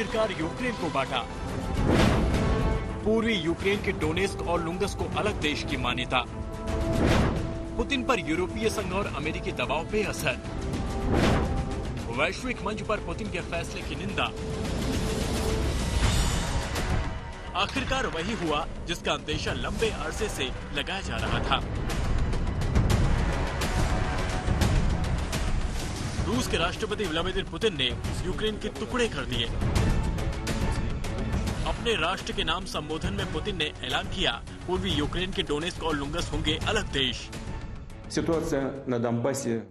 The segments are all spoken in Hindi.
आखिरकार यूक्रेन को बांटा। पूर्वी यूक्रेन के डोनेस्क और लुंगस को अलग देश की मान्यता। पुतिन पर यूरोपीय संघ और अमेरिकी दबाव पे असर। वैश्विक मंच पर पुतिन के फैसले की निंदा। आखिरकार वही हुआ जिसका अंदेशा लंबे अरसे से लगाया जा रहा था। रूस के राष्ट्रपति व्लादिमीर पुतिन ने यूक्रेन के टुकड़े कर दिए। अपने राष्ट्र के नाम संबोधन में पुतिन ने ऐलान किया, पूर्वी यूक्रेन के डोनेस्क और लुंगस होंगे अलग देश।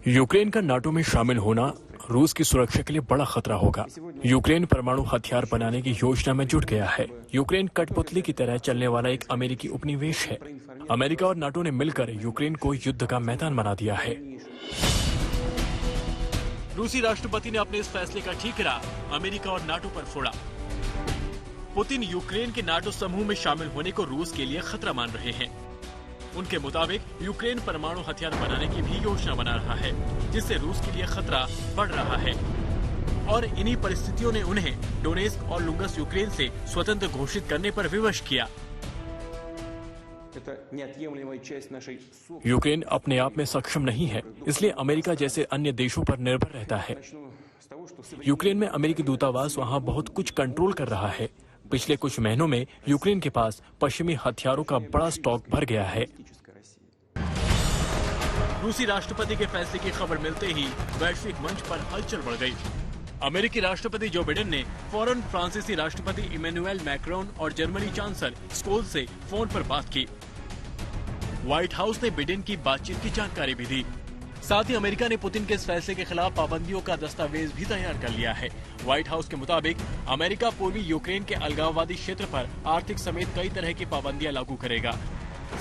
यूक्रेन का नाटो में शामिल होना रूस की सुरक्षा के लिए बड़ा खतरा होगा। यूक्रेन परमाणु हथियार बनाने की योजना में जुट गया है। यूक्रेन कठपुतली की तरह चलने वाला एक अमेरिकी उपनिवेश है। अमेरिका और नाटो ने मिलकर यूक्रेन को युद्ध का मैदान बना दिया है। रूसी राष्ट्रपति ने अपने इस फैसले का ठीकरा अमेरिका और नाटो पर फोड़ा। पुतिन यूक्रेन के नाटो समूह में शामिल होने को रूस के लिए खतरा मान रहे हैं। उनके मुताबिक यूक्रेन परमाणु हथियार बनाने की भी योजना बना रहा है, जिससे रूस के लिए खतरा बढ़ रहा है। और इन्हीं परिस्थितियों ने उन्हें डोनेस्क और लुंगस यूक्रेन से स्वतंत्र घोषित करने पर विवश किया। यूक्रेन अपने आप में सक्षम नहीं है, इसलिए अमेरिका जैसे अन्य देशों पर निर्भर रहता है। यूक्रेन में अमेरिकी दूतावास वहां बहुत कुछ कंट्रोल कर रहा है। पिछले कुछ महीनों में यूक्रेन के पास पश्चिमी हथियारों का बड़ा स्टॉक भर गया है। रूसी राष्ट्रपति के फैसले की खबर मिलते ही वैश्विक मंच पर हलचल बढ़ गई। अमेरिकी राष्ट्रपति जो बाइडेन ने फौरन फ्रांसीसी राष्ट्रपति इमैनुएल मैक्रोन और जर्मनी चांसलर स्कोल्ज से फोन पर बात की। व्हाइट हाउस ने बाइडेन की बातचीत की जानकारी भी दी। साथ ही अमेरिका ने पुतिन के इस फैसले के खिलाफ पाबंदियों का दस्तावेज भी तैयार कर लिया है। व्हाइट हाउस के मुताबिक अमेरिका पूर्वी यूक्रेन के अलगाववादी क्षेत्र पर आर्थिक समेत कई तरह की पाबंदियां लागू करेगा।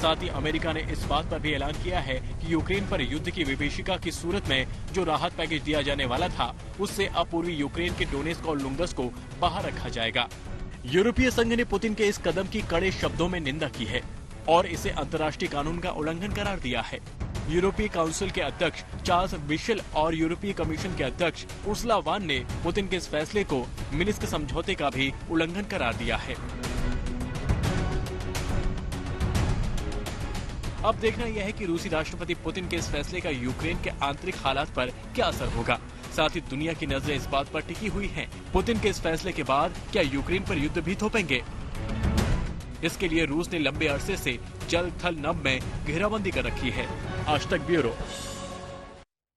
साथ ही अमेरिका ने इस बात पर भी ऐलान किया है कि यूक्रेन पर युद्ध की विभीषिका की सूरत में जो राहत पैकेज दिया जाने वाला था, उससे अब पूर्वी यूक्रेन के डोनेस्क और लुंगस को बाहर रखा जाएगा। यूरोपीय संघ ने पुतिन के इस कदम की कड़े शब्दों में निंदा की है और इसे अंतर्राष्ट्रीय कानून का उल्लंघन करार दिया है। यूरोपीय काउंसिल के अध्यक्ष चार्ल्स मिशेल और यूरोपीय कमीशन के अध्यक्ष उर्सुला वॉन ने पुतिन के इस फैसले को मिन्स्क समझौते का भी उल्लंघन करार दिया है। अब देखना यह है कि रूसी राष्ट्रपति पुतिन के इस फैसले का यूक्रेन के आंतरिक हालात पर क्या असर होगा। साथ ही दुनिया की नजरें इस बात पर टिकी हुई हैं। पुतिन के इस फैसले के बाद क्या यूक्रेन पर युद्ध भी थोपेंगे? इसके लिए रूस ने लंबे अरसे से जल थल नभ में घेराबंदी कर रखी है। आज तक ब्यूरो।